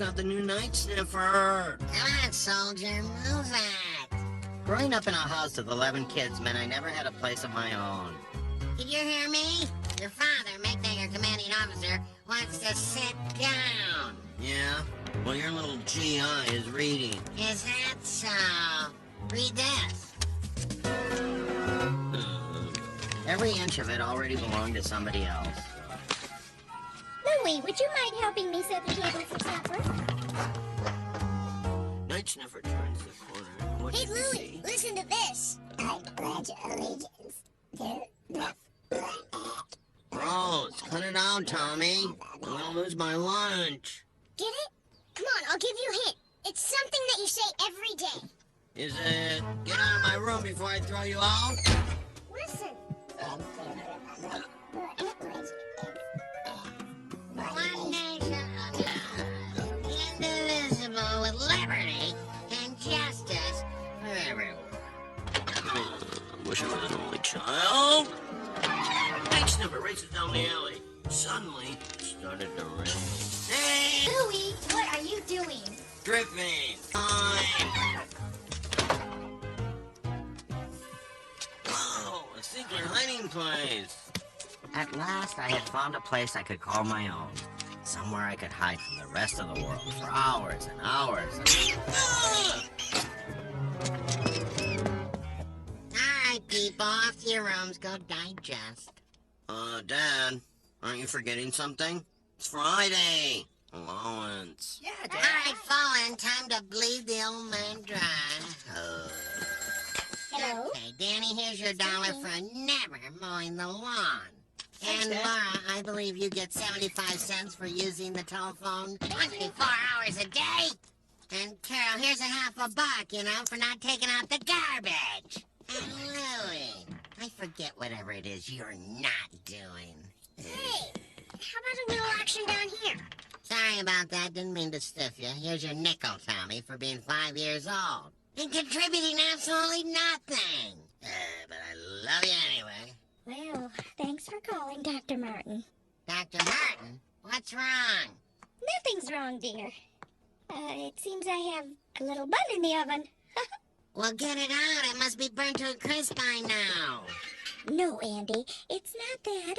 got the new night sniffer. Come on, soldier, move it. Growing up in a house with 11 kids meant I never had a place of my own. Did you hear me? Your father, your commanding officer, wants to sit down. Yeah? Well, your little GI is reading. Is that so? Read this. Every inch of it already belonged to somebody else. Louie, would you mind helping me set the table for supper? Night sniffer turns the corner. What Hey, do you Louie, see? listen to this. I pledge allegiance to the Gross. Cut it out, Tommy. I'm gonna lose my lunch. Get it? Come on, I'll give you a hint. It's something that you say every day. Is it, get out of my room before I throw you out? Listen. One nation under God, indivisible with liberty and justice for everyone. Wish I was an only child. Night sniffer races down the alley. Suddenly, it started to rain. Hey! Louie, what are you doing? Dripping. Time. Whoa, a secret hiding place. At last, I had found a place I could call my own. Somewhere I could hide from the rest of the world for hours and hours. All right, people, off to your rooms. Go digest. Dad, aren't you forgetting something? It's Friday. Allowance. Yeah, Dad. All right, Fallen, time to bleed the old man dry. Hello? Okay, Danny, here's your $1 for never mowing the lawn. And Laura, I believe you get 75 cents for using the telephone 24 hours a day. And Carol, here's $50, for not taking out the garbage. And Louie, I forget whatever it is you're not doing. Hey, how about a little action down here? Sorry about that, didn't mean to stiff you. Here's your nickel, Tommy, for being 5 years old. And contributing absolutely nothing. But I love you anyway. Well, thanks for calling, Dr. Martin. Dr. Martin, what's wrong? Nothing's wrong, dear. It seems I have a little bun in the oven. Well, get it out. It must be burnt to a crisp by now. No, Andy, it's not that.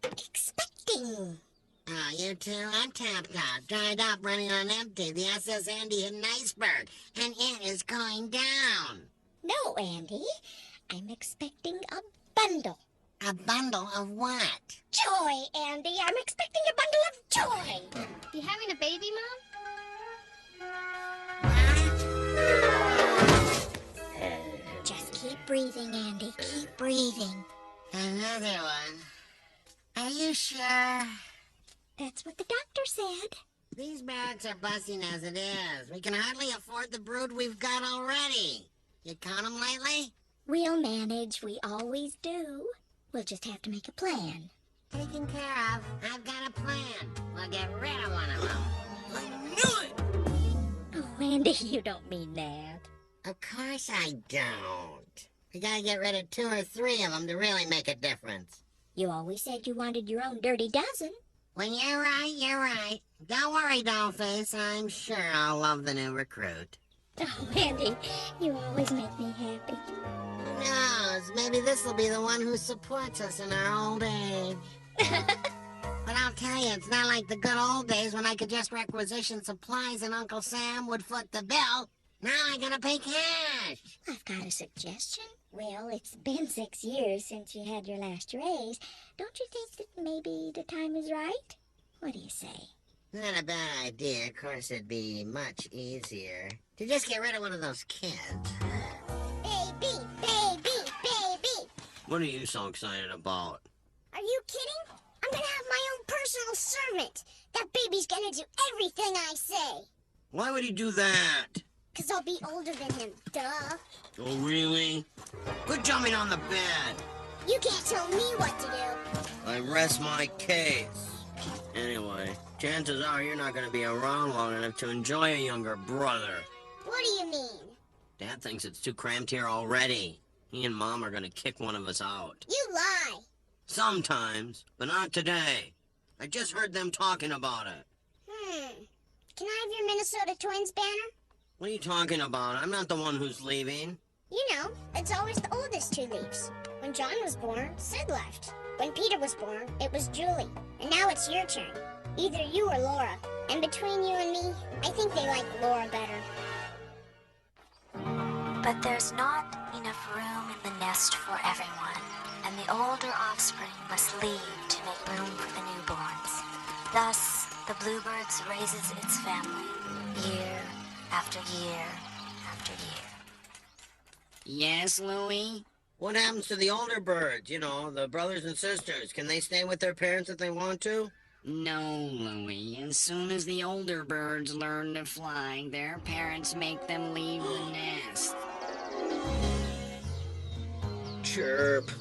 I'm expecting. Oh, you two, I'm tapped out, dried up, running on empty. The SS Andy hit an iceberg, and it is going down. No, Andy, I'm expecting a bundle. A bundle of what? Joy, Andy. I'm expecting a bundle of joy. You having a baby, Mom? Just keep breathing, Andy. Keep breathing. Another one. Are you sure? That's what the doctor said. These barracks are busting as it is. We can hardly afford the brood we've got already. You count them lately? We'll manage. We always do. We'll just have to make a plan. Taken care of. I've got a plan. We'll get rid of one of them. I knew it! Oh, Andy, you don't mean that. Of course I don't. We gotta get rid of 2 or 3 of them to really make a difference. You always said you wanted your own dirty dozen. When you're right, you're right. Don't worry, Dollface. I'm sure I'll love the new recruit. Oh, Andy, you always make me happy. Who knows? Maybe this will be the one who supports us in our old age. But I'll tell you, it's not like the good old days when I could just requisition supplies and Uncle Sam would foot the bill. Now I gotta pay cash. I've got a suggestion. Well, it's been 6 years since you had your last raise. Don't you think that maybe the time is right? What do you say? Not a bad idea. Of course, it'd be much easier to just get rid of one of those kids. Baby, baby, baby. What are you so excited about? Are you kidding? I'm gonna have my own personal servant. That baby's gonna do everything I say. Why would he do that? 'Cause I'll be older than him, duh. Oh, really? Quit jumping on the bed. You can't tell me what to do. I rest my case. Anyway, chances are you're not going to be around long enough to enjoy a younger brother. What do you mean? Dad thinks it's too cramped here already. He and Mom are going to kick one of us out. You lie. Sometimes, but not today. I just heard them talking about it. can I have your Minnesota Twins banner? What are you talking about? I'm not the one who's leaving. You know, it's always the oldest who leaves. When John was born, Sid left. When Peter was born, it was Julie. And now it's your turn. Either you or Laura. And between you and me, I think they like Laura better. But there's not enough room in the nest for everyone, and the older offspring must leave to make room for the newborns. Thus, the bluebirds raises its family, year after year after year. Yes, Louie? What happens to the older birds? You know, the brothers and sisters. Can they stay with their parents if they want to? No, Louie. As soon as the older birds learn to fly, their parents make them leave the nest. Chirp.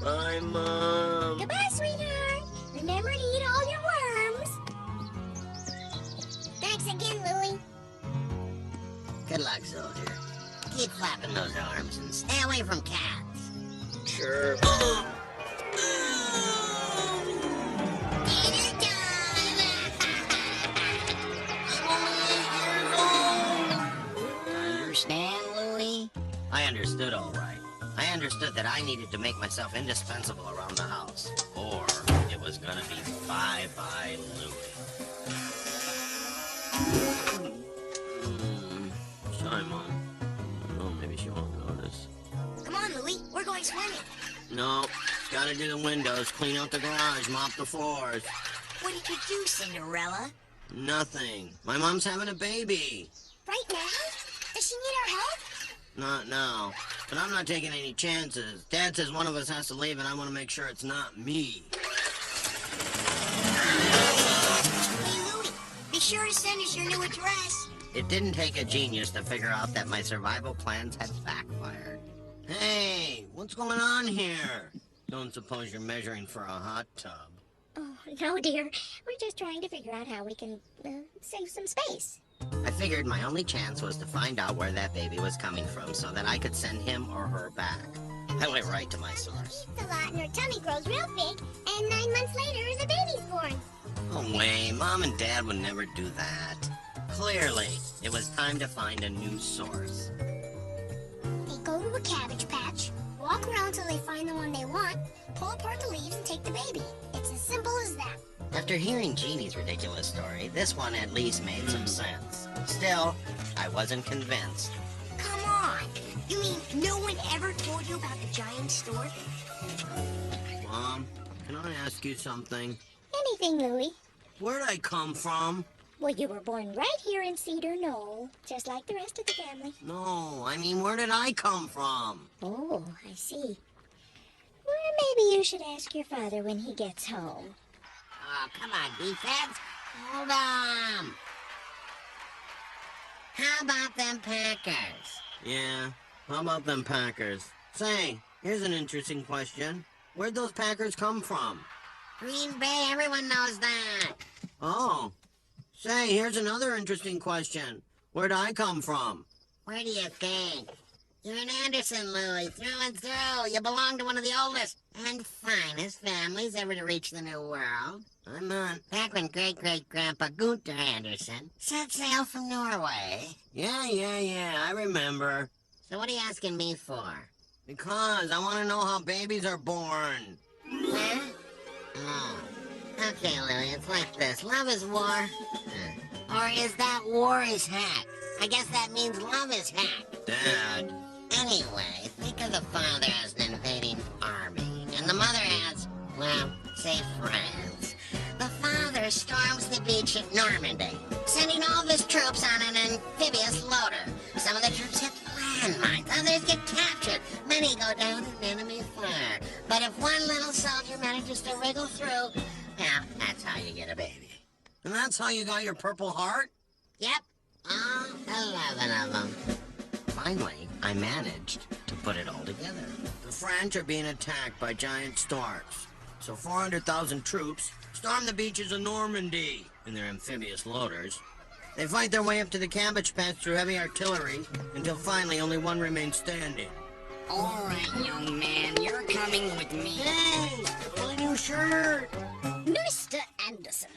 Bye, Mom. Goodbye, sweetheart. Remember to eat all your worms. Thanks again, Louie. Good luck, soldier. Keep flapping those arms and stay away from cats. Chirp. Dinner time! Understand, Louie? I understood all right. I understood that I needed to make myself indispensable around the house, or it was gonna be bye-bye Louie. Sorry, Mom. Oh, maybe she won't notice. Come on, Louie. We're going swimming. No, gotta do the windows, clean out the garage, mop the floors. What did you do, Cinderella? Nothing. My mom's having a baby. Right now? Does she need our help? Not now. But I'm not taking any chances. Dad says one of us has to leave, and I want to make sure it's not me. Hey, Louie, be sure to send us your new address. It didn't take a genius to figure out that my survival plans had backfired. Hey, what's going on here? Don't suppose you're measuring for a hot tub. Oh, no, dear. We're just trying to figure out how we can save some space. I figured my only chance was to find out where that baby was coming from so that I could send him or her back. I went right to my source. The lot in her tummy grows real big, and 9 months later, the baby's born. Oh, wait, Mom and Dad would never do that. Clearly, it was time to find a new source. They go to a cabbage patch, walk around till they find the one they want, pull apart the leaves, and take the baby. It's as simple as that. After hearing Jeannie's ridiculous story, this one at least made some sense. Still, I wasn't convinced. Come on. You mean no one ever told you about the giant stork? Mom, can I ask you something? Anything, Louie. Where'd I come from? Well, you were born right here in Cedar Knoll, just like the rest of the family. No, I mean, where did I come from? Oh, I see. Well, maybe you should ask your father when he gets home. Oh, come on, defense. Hold on. How about them Packers? Yeah, how about them Packers? Say, here's an interesting question. Where'd those Packers come from? Green Bay, everyone knows that. Oh. Say, here's another interesting question. Where'd I come from? Where do you think? You're an Anderson, Louie, through and through. You belong to one of the oldest and finest families ever to reach the New World. I'm not. Back when great-great-grandpa Gunther Anderson set sail from Norway. Yeah, I remember. So what are you asking me for? Because I want to know how babies are born. Huh? Oh. Okay, Louie, it's like this. Love is war. Or is that war is hack? I guess that means love is hack. Dad. Anyway, think of the father as an invading army, and the mother as, well, say France. The father storms the beach at Normandy, sending all of his troops on an amphibious loader. Some of the troops hit landmines, others get captured, many go down in enemy fire. But if one little soldier manages to wriggle through, well, that's how you get a baby. And that's how you got your Purple Heart? Yep, all 11 of them. Finally, I managed to put it all together. The French are being attacked by giant storks. So 400,000 troops storm the beaches of Normandy in their amphibious loaders. They fight their way up to the cabbage patch through heavy artillery until finally only one remains standing. All right, young man, you're coming with me. Hey, my new shirt! Mr. Anderson,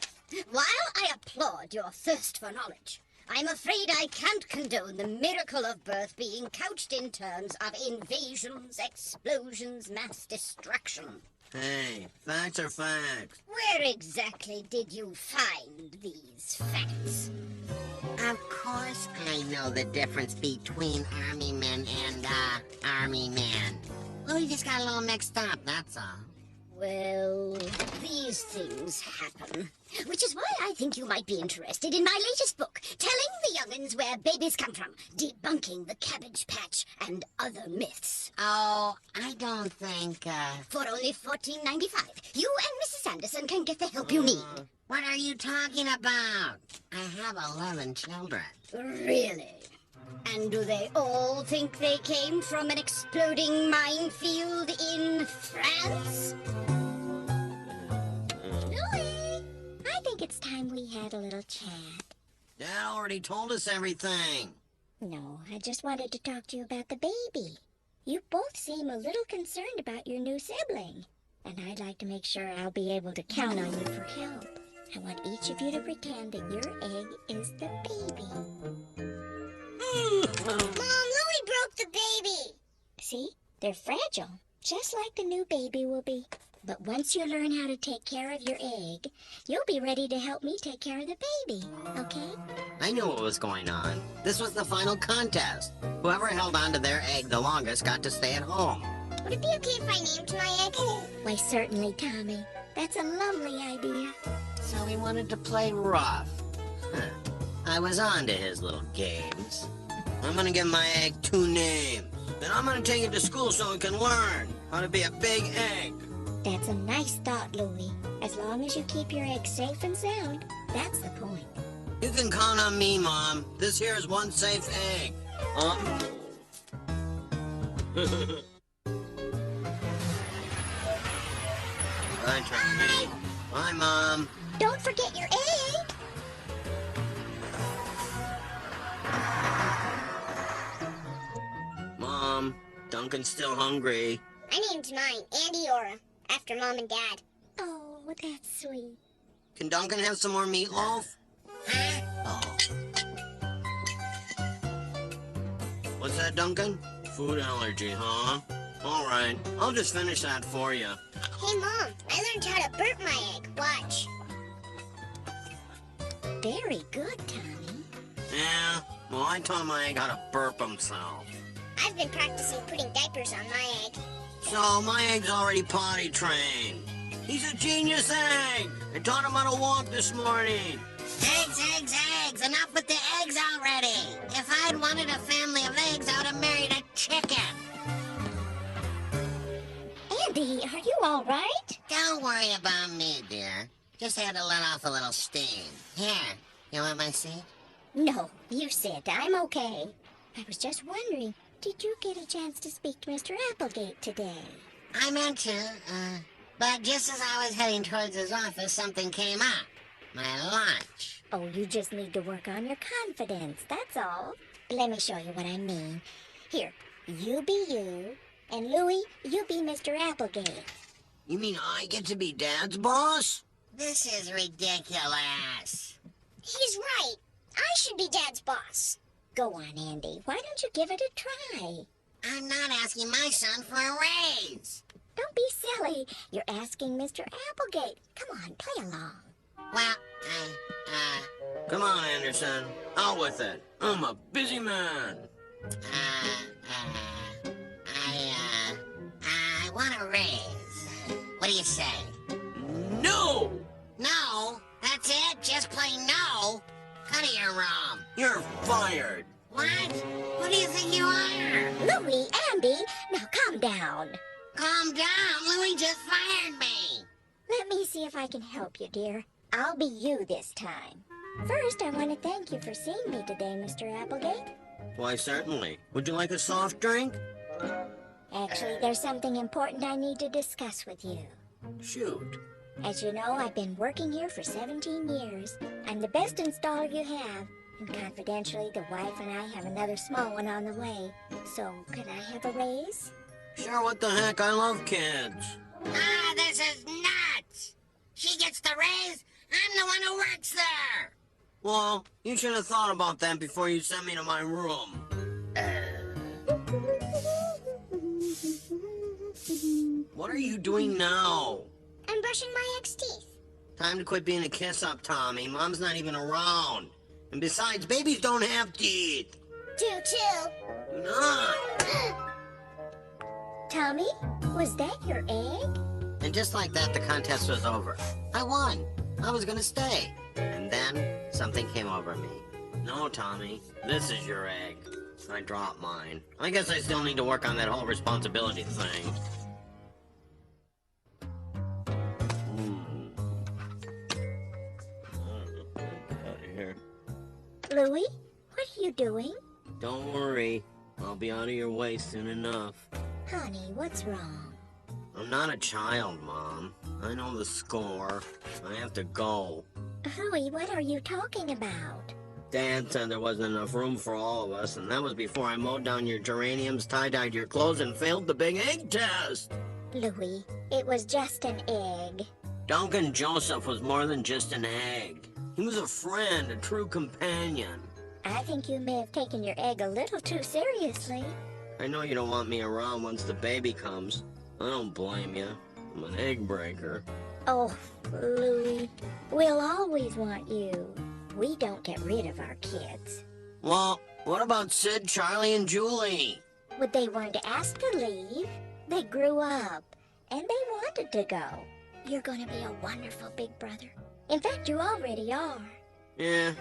While I applaud your thirst for knowledge, I'm afraid I can't condone the miracle of birth being couched in terms of invasions, explosions, mass destruction. Hey, facts are facts. Where exactly did you find these facts? Of course I know the difference between army men and, army men. Louie just got a little mixed up, that's all. Well, these things happen. Which is why I think you might be interested in my latest book, Telling the Young'uns Where Babies Come From, Debunking the Cabbage Patch and Other Myths. Oh, I don't think, For only $14.95, you and Mrs. Anderson can get the help you need. What are you talking about? I have 11 children. Really? And do they all think they came from an exploding minefield in France? Louie, I think it's time we had a little chat. Dad already told us everything. No, I just wanted to talk to you about the baby. You both seem a little concerned about your new sibling, and I'd like to make sure I'll be able to count on you for help. I want each of you to pretend that your egg is the baby. Mom, Louie broke the baby. See? They're fragile, just like the new baby will be. But once you learn how to take care of your egg, you'll be ready to help me take care of the baby, okay? I knew what was going on. This was the final contest. Whoever held on to their egg the longest got to stay at home. Would it be okay if I named my egg? Why, certainly, Tommy. That's a lovely idea. So he wanted to play rough. Huh. I was on to his little games. I'm gonna give my egg 2 names. Then I'm gonna take it to school so it can learn how to be a big egg. That's a nice thought, Louie. As long as you keep your egg safe and sound, that's the point. You can count on me, Mom. This here is one safe egg. Bye, Charlie. Bye, Mom. Don't forget your egg! Mom, Duncan's still hungry. I named mine Andy Aura, after Mom and Dad. Oh, that's sweet. Can Duncan have some more meatloaf? Oh. What's that, Duncan? Food allergy, huh? All right, I'll just finish that for you. Hey, Mom, I learned how to burp my egg. Watch. Very good, Tommy. Yeah, well, I taught my egg how to burp himself. I've been practicing putting diapers on my egg. So my egg's already potty trained. He's a genius egg. I taught him how to walk this morning. Eggs, eggs, eggs. Enough with the eggs already. If I'd wanted a family of eggs, I would have married a chicken. Andy, are you all right? Don't worry about me, dear. Just had to let off a little steam. Here, you want my seat? No, you sit. I'm okay. I was just wondering, did you get a chance to speak to Mr. Applegate today? I meant to, but just as I was heading towards his office, something came up. My lunch. Oh, you just need to work on your confidence, that's all. Let me show you what I mean. Here, you be you, and Louie, you be Mr. Applegate. You mean I get to be Dad's boss? This is ridiculous. He's right. I should be Dad's boss. Go on, Andy. Why don't you give it a try? I'm not asking my son for a raise. Don't be silly. You're asking Mr. Applegate. Come on, play along. Well, Come on, Anderson. Out with it. I'm a busy man. I want a raise. What do you say? No! No? That's it? Just plain no? Cut of your rum. You're fired. What? Who do you think you are? Louie, Andy, now calm down. Calm down. Louie just fired me. Let me see if I can help you, dear. I'll be you this time. First, I want to thank you for seeing me today, Mr. Applegate. Why, certainly. Would you like a soft drink? Actually, there's something important I need to discuss with you. Shoot. As you know, I've been working here for 17 years. I'm the best installer you have. And confidentially, the wife and I have another small one on the way. So, could I have a raise? Sure, what the heck? I love kids. This is nuts. She gets the raise, I'm the one who works there. Well, you should have thought about that before you sent me to my room. What are you doing now? I'm brushing my ex teeth. Time to quit being a kiss-up, Tommy. Mom's not even around. And besides, babies don't have teeth. Choo-choo. Do not. Tommy, was that your egg? And just like that, the contest was over. I won. I was gonna stay. And then something came over me. No, Tommy, this is your egg. I dropped mine. I guess I still need to work on that whole responsibility thing. Out of here. Louie, what are you doing? Don't worry. I'll be out of your way soon enough. Honey, what's wrong? I'm not a child, Mom. I know the score. I have to go. Louie, what are you talking about? Dad said there wasn't enough room for all of us, and that was before I mowed down your geraniums, tie-dyed your clothes, and failed the big egg test. Louie, it was just an egg. Duncan Joseph was more than just an egg. He was a friend, a true companion. I think you may have taken your egg a little too seriously. I know you don't want me around once the baby comes. I don't blame you. I'm an egg breaker. Oh, Louie, we'll always want you. We don't get rid of our kids. Well, what about Sid, Charlie, and Julie? But they weren't asked to leave. They grew up, and they wanted to go. You're gonna be a wonderful big brother. In fact, you already are. Yeah,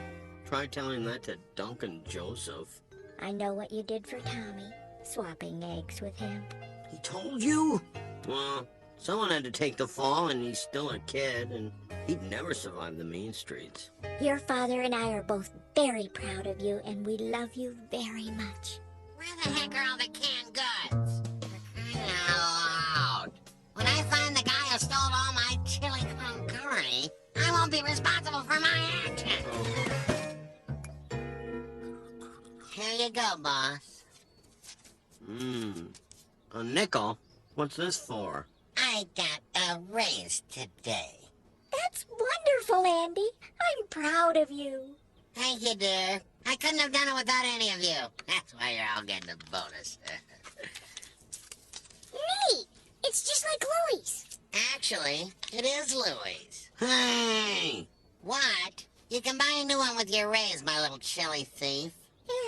try telling that to Duncan Joseph. I know what you did for Tommy, swapping eggs with him. He told you? Well, someone had to take the fall, and he's still a kid, and he'd never survive the mean streets. Your father and I are both very proud of you, and we love you very much. Where the heck are all the canned goods? For crying out loud. When I find the guy who stole all my chili con carne, I won't be responsible for my actions. Here you go, boss. A nickel? What's this for? I got a raise today. That's wonderful, Andy. I'm proud of you. Thank you, dear. I couldn't have done it without any of you. That's why you're all getting a bonus. Neat! It's just like Louie's. Actually, it is Louie's. Hey! What? You can buy a new one with your raise, my little chili thief.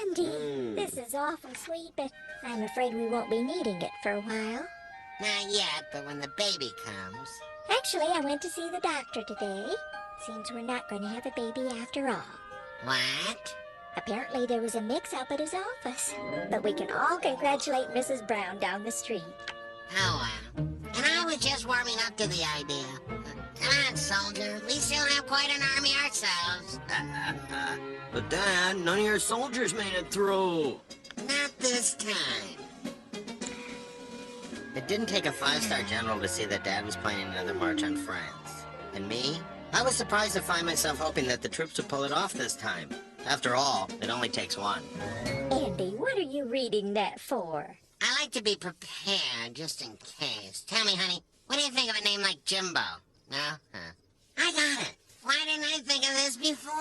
Andy, this is awful sweet, but I'm afraid we won't be needing it for a while. Not yet, but when the baby comes. Actually, I went to see the doctor today. Seems we're not going to have a baby after all. What? Apparently there was a mix-up at his office. But we can all congratulate Mrs. Brown down the street. Oh, well. And I was just warming up to the idea. Come on, soldier. We still have quite an army ourselves. But Dad, none of your soldiers made it through. Not this time. It didn't take a 5-star general to see that Dad was planning another march on France. And me? I was surprised to find myself hoping that the troops would pull it off this time. After all, it only takes one. Andy, what are you reading that for? I like to be prepared, just in case. Tell me, honey, what do you think of a name like Jimbo? No? Huh. I got it. Why didn't I think of this before?